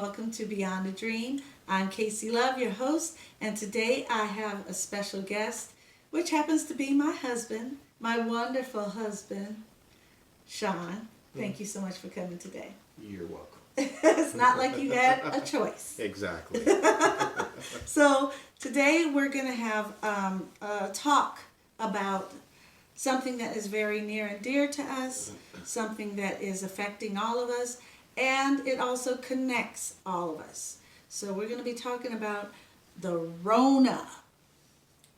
welcome to Beyond a Dream. I'm Casey Love, your host, and today I have a special guest, which happens to be my husband, my wonderful husband, Sean. Thank you so much for coming today. You're welcome. It's not like you had a choice. Exactly. So today we're going to have a talk about something that is very near and dear to us, something that is affecting all of us, and it also connects all of us. So we're going to be talking about the Rona.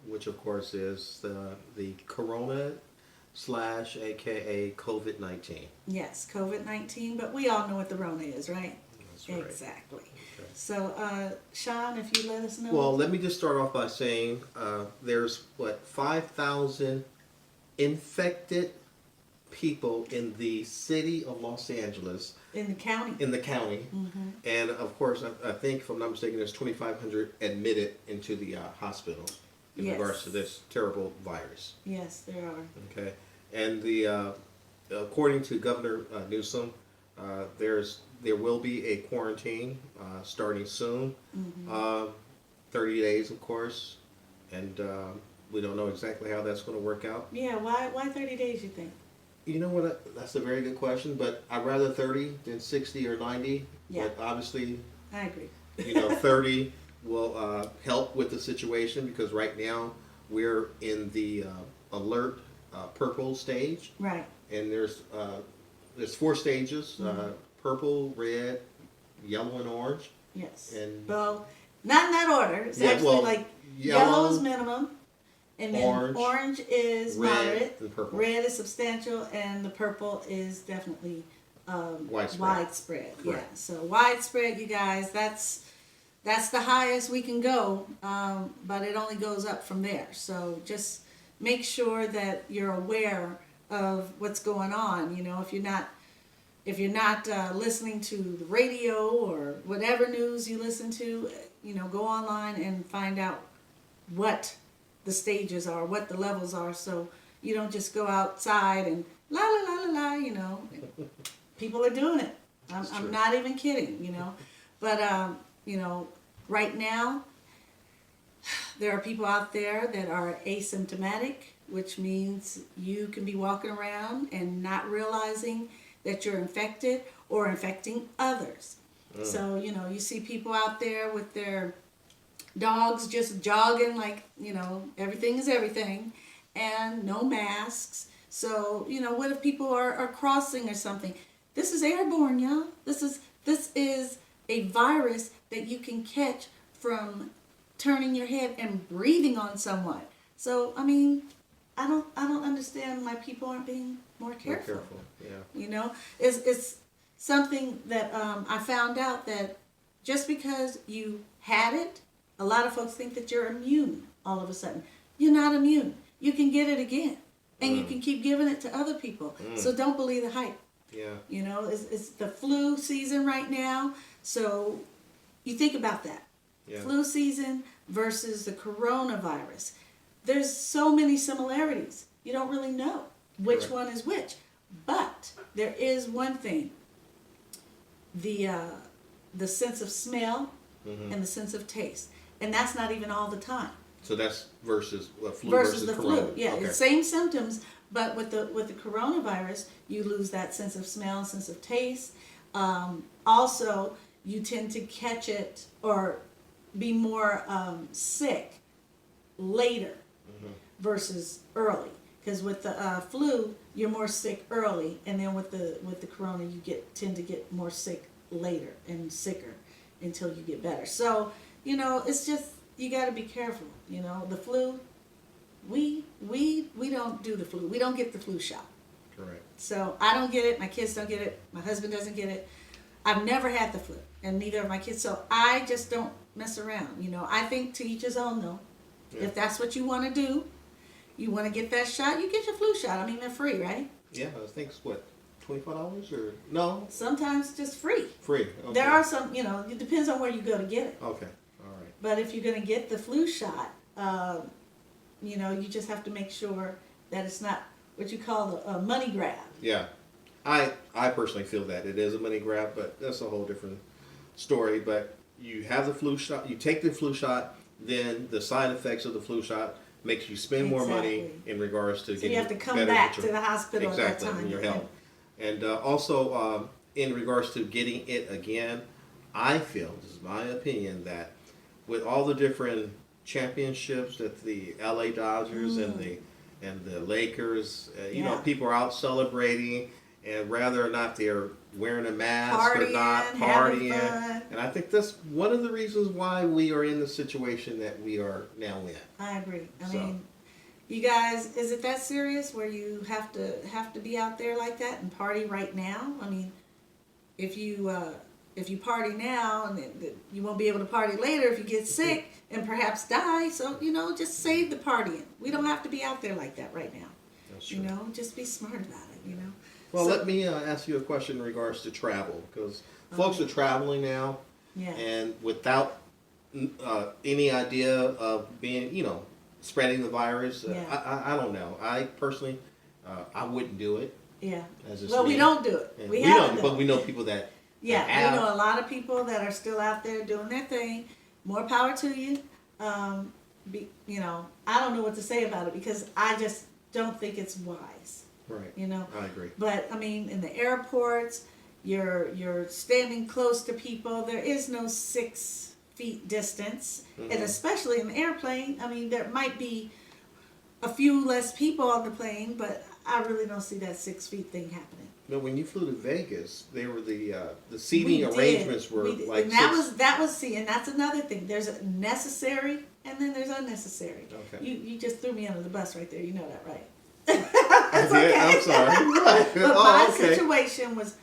Which of course is the Corona / aka COVID-19. Yes, COVID-19, but we all know what the Rona is, right? That's right. Exactly. Okay. So, Sean, if you let us know. Well, let me just start off by saying there's 5,000 infected people in the city of Los Angeles. In the county. Mm-hmm. And of course, I think, if I'm not mistaken, there's 2,500 admitted into the hospital in regards to this terrible virus. Yes, there are. Okay, and according to Governor Newsom, there will be a quarantine starting soon, 30 days, of course, and we don't know exactly how that's going to work out. Yeah, why 30 days, you think? You know what? That's a very good question, but I'd rather 30 than 60 or 90. Yeah. But obviously, I agree. 30 will help with the situation because right now we're in the alert purple stage. Right. And there's 4 stages: purple, red, yellow, and orange. Yes. And well, not in that order. It's yeah, actually well, like yellow, yellow is minimum, and then orange is red, moderate, and purple. red is substantial, and the purple is definitely widespread. Correct. Yeah. So widespread, you guys. That's the highest we can go, but it only goes up from there. So just make sure that you're aware of what's going on. You know, if you're not listening to the radio or whatever news you listen to, go online and find out what the stages are, what the levels are, so you don't just go outside and la la la la la. People are doing it. I'm not even kidding. But right now there are people out there that are asymptomatic, which means you can be walking around and not realizing that you're infected or infecting others. So, you see people out there with their dogs just jogging like, everything is everything, and no masks. So, what if people are crossing or something? This is airborne, y'all. This is a virus that you can catch from turning your head and breathing on someone. So, I mean, I don't understand why people aren't being more careful. Yeah. It's something that I found out that just because you had it, a lot of folks think that you're immune all of a sudden. You're not immune. You can get it again, and you can keep giving it to other people. So don't believe the hype. Yeah. It's the flu season right now, so you think about that. Yeah. Flu season versus the coronavirus. There's so many similarities. You don't really know which one is which. But there is one thing. The sense of smell and the sense of taste. And that's not even all the time. So that's versus flu versus the corona. flu. Yeah, okay. It's same symptoms, but with the coronavirus, you lose that sense of smell and sense of taste. Also, you tend to catch it or be more sick later versus early. Because with the flu, you're more sick early, and then with the corona, you tend to get more sick later and sicker until you get better. So it's just you got to be careful. The flu, we don't do the flu. We don't get the flu shot. Correct. So I don't get it. My kids don't get it. My husband doesn't get it. I've never had the flu, and neither of my kids. So I just don't mess around. I think to each his own, though. Yeah. If that's what you want to do, you want to get that shot, you get your flu shot. I mean, they're free, right? Yeah, I think it's what, $25 or no? Sometimes just free. Free. Okay. There are some, it depends on where you go to get it. Okay, all right. But if you're going to get the flu shot, you just have to make sure that it's not what you call a money grab. Yeah, I personally feel that it is a money grab, but that's a whole different story, but you have the flu shot, you take the flu shot, then the side effects of the flu shot makes you spend more money Exactly. in regards to So getting you have to come better back with to your- the hospital exactly, at that time. in your health. And also, in regards to getting it again, I feel, this is my opinion, that with all the different championships that the LA Dodgers and the Lakers, you know, Yeah. people are out celebrating, and whether or not they're wearing a mask or not, Partying, having partying. fun. And I think that's one of the reasons why we are in the situation that we are now in. I agree. I So. mean, you guys, is it that serious where you have to be out there like that and party right now? I mean, if you party now and you won't be able to party later if you get sick and perhaps die. So you know, just save the partying. We don't have to be out there like that right now. That's true. You know, just be smart about it. You know. Well, So- let me ask you a question in regards to travel, because folks are traveling now, Yeah. and without any idea of being, you know, spreading the virus. Yeah. I don't know. I personally, I wouldn't do it. Yeah. As just Well, we me. don't do it. And We don't, haven't but done we it. know people that Yeah, have. we know a lot of people that are still out there doing their thing. More power to you. You know, I don't know what to say about it because I just don't think it's wise. Right. You know. I agree. But I mean, in the airports, you're standing close to people. There is no 6 feet distance, and especially in the airplane. I mean, there might be a few less people on the plane, but I really don't see that 6 feet thing happening. No, when you flew to Vegas, they were the seating We did. arrangements were We did. like and six. that was see, and that's another thing. There's a necessary and then there's unnecessary. Okay. You just threw me under the bus right there. You know that, right? It's okay. Yeah, I'm sorry. Right. But Oh, my okay. situation was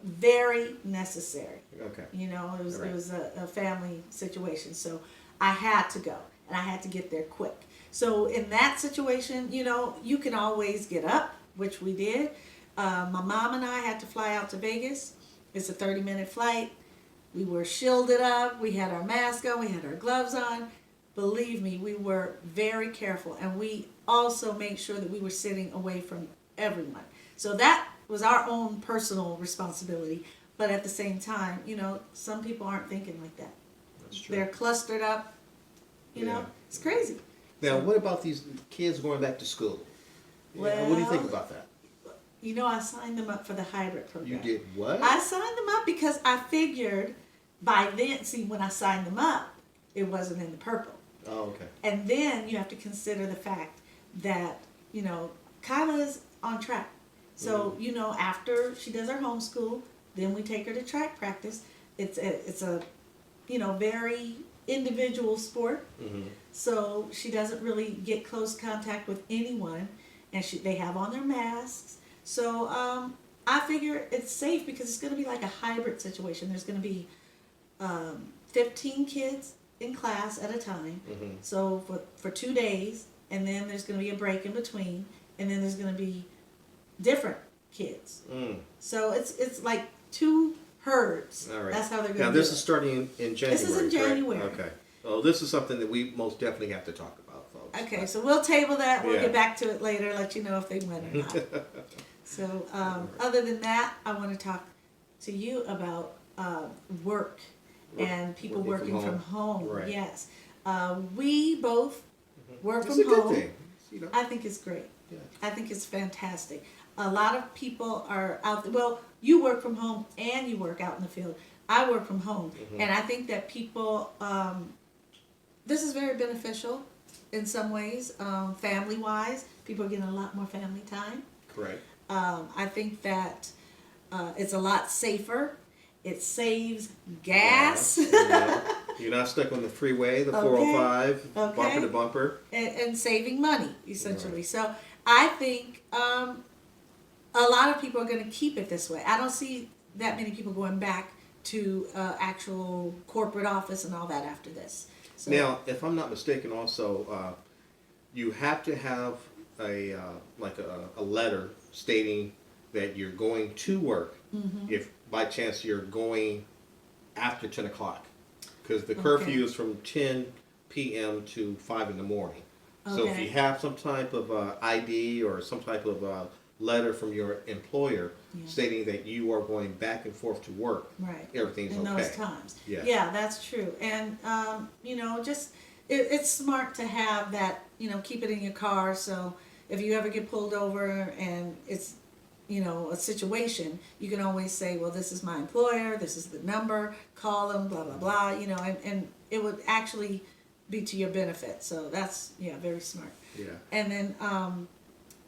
very necessary. Okay. You know, it was Right. it was a family situation, so I had to go and I had to get there quick. So in that situation, you know, you can always get up, which we did. My mom and I had to fly out to Vegas. It's a 30-minute flight. We were shielded up. We had our mask on. We had our gloves on. Believe me, we were very careful. And we also made sure that we were sitting away from everyone. So that was our own personal responsibility. But at the same time, you know, some people aren't thinking like that. That's true. They're clustered up. You know, Yeah. it's crazy. Now, what about these kids going back to school? What do you think Well, about that? You know, I signed them up for the hybrid program. You did what? I signed them up because I figured by then, see, when I signed them up, it wasn't in the purple. Oh, okay. And then you have to consider the fact that, you know, Kyla's on track. So, you know, after she does her homeschool, then we take her to track practice. It's a you know, very individual sport. Mm-hmm. So she doesn't really get close contact with anyone. And they have on their masks. So I figure it's safe because it's going to be like a hybrid situation. There's going to be 15 kids in class at a time. Mm-hmm. So for 2 days, and then there's going to be a break in between, and then there's going to be different kids. Mm. So it's like 2 herds. All right. That's how they're going Now, to do this it. is starting in January. This is in correct? January. Okay. Well, this is something that we most definitely have to talk about, folks. Okay, so we'll table that. We'll Yeah. get back to it later, let you know if they win or not. So other than that, I want to talk to you about work and people Working working from from home. Right. Yes. We both work It's from a good home. thing. You know? I think it's great. Yeah. I think it's fantastic. A lot of people are out there. Well, you work from home and you work out in the field. I work from home. And I think that people, this is very beneficial in some ways, family-wise. People are getting a lot more family time. Correct. I think that it's a lot safer. It saves gas. Yeah. You're not stuck on the freeway, the Okay. 405, Okay. bumper to bumper. and saving money, essentially. Right. So I think a lot of people are going to keep it this way. I don't see that many people going back to actual corporate office and all that after this. So, Now, if I'm not mistaken, also, you have to have a letter stating that you're going to work if by chance you're going after 10 o'clock. Because the curfew is from 10 p.m. to 5 in the morning. So if Okay. you have some type of ID or some type of letter from your employer Yeah. stating that you are going back and forth to work, Right. everything's In okay. those times. Yeah. Yeah, that's true. And, just, it's smart to have that, keep it in your car. So if you ever get pulled over and it's, a situation, you can always say, well, this is my employer, this is the number, call them, blah, blah, blah, and it would actually be to your benefit. So that's, yeah, very smart. Yeah. And then,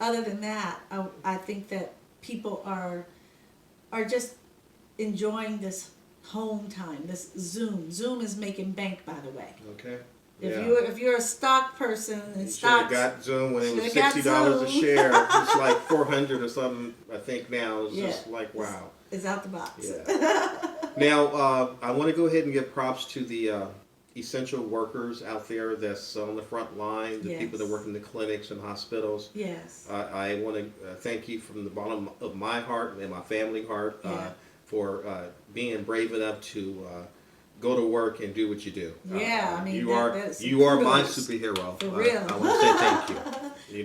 other than that, I think that people are just enjoying this home time, this Zoom. Zoom is making bank, by the way. Okay. If you're a stock person and You should stocks, have got Zoom when it was shoulda got $60 a Zoom. share. It's like 400 or something. I think now it's just Yeah. like wow. is out the box. Yeah. Now I want to go ahead and give props to the essential workers out there that's on the front line, the people that Yes. work in the clinics and hospitals. Yes. I want to thank you from the bottom of my heart and my family heart Yeah. for being brave enough to go to work and do what you do. Yeah, I mean, you that's are my kudos. superhero. For real. I want to say thank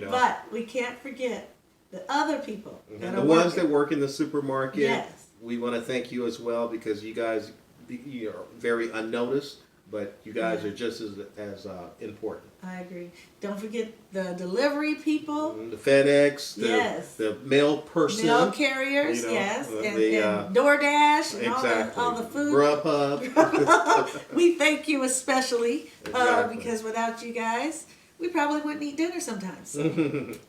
you. But we can't forget the other people that And are the ones working. that work in the supermarket, Yes. we want to thank you as well because you guys are very unnoticed, but you guys Yeah. are just as important. I agree. Don't forget the delivery people, The FedEx, Yes. the mail person, mail carriers, yes, and DoorDash, and exactly, all the food. Grubhub. We thank you especially Exactly. because without you guys, we probably wouldn't eat dinner sometimes. So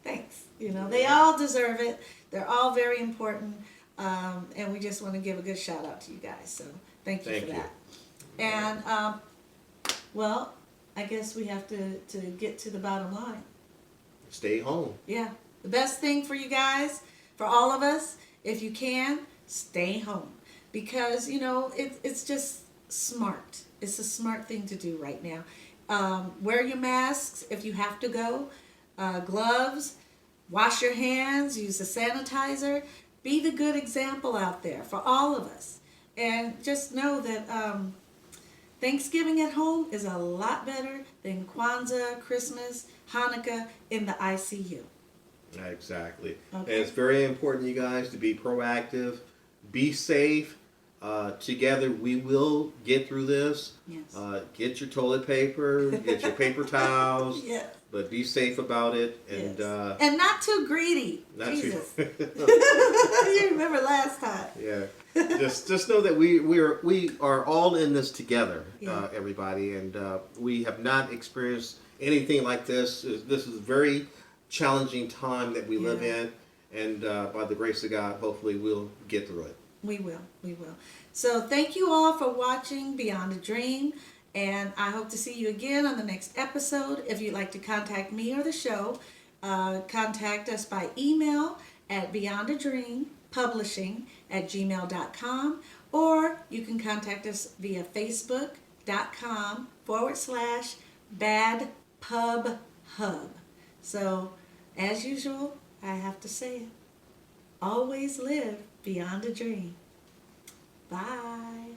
thanks. They all deserve it. They're all very important, and we just want to give a good shout out to you guys. So thank you Thank for you. that. And well, I guess we have to get to the bottom line. Stay home. Yeah, the best thing for you guys, for all of us, if you can, stay home because it's just smart. It's a smart thing to do right now. Wear your masks if you have to go, gloves, wash your hands, use the sanitizer. Be the good example out there for all of us, and just know that Thanksgiving at home is a lot better than Kwanzaa, Christmas, Hanukkah in the ICU. Exactly. Okay. And it's very important, you guys, to be proactive, be safe. Together, we will get through this. Yes. Get your toilet paper, get your paper towels, Yeah. but be safe about it. And Yes. And not too greedy. not Jesus. too. You remember last time. Yeah. Just know that we are all in this together, Yeah. everybody, and we have not experienced anything like this. This is a very challenging time that we live Yeah. in, and by the grace of God, hopefully we'll get through it. We will. So thank you all for watching Beyond a Dream, and I hope to see you again on the next episode. If you'd like to contact me or the show, contact us by email at beyondadreampublishing@gmail.com, or you can contact us via facebook.com/badpubhub. So, as usual, I have to say it. Always live beyond a dream. Bye.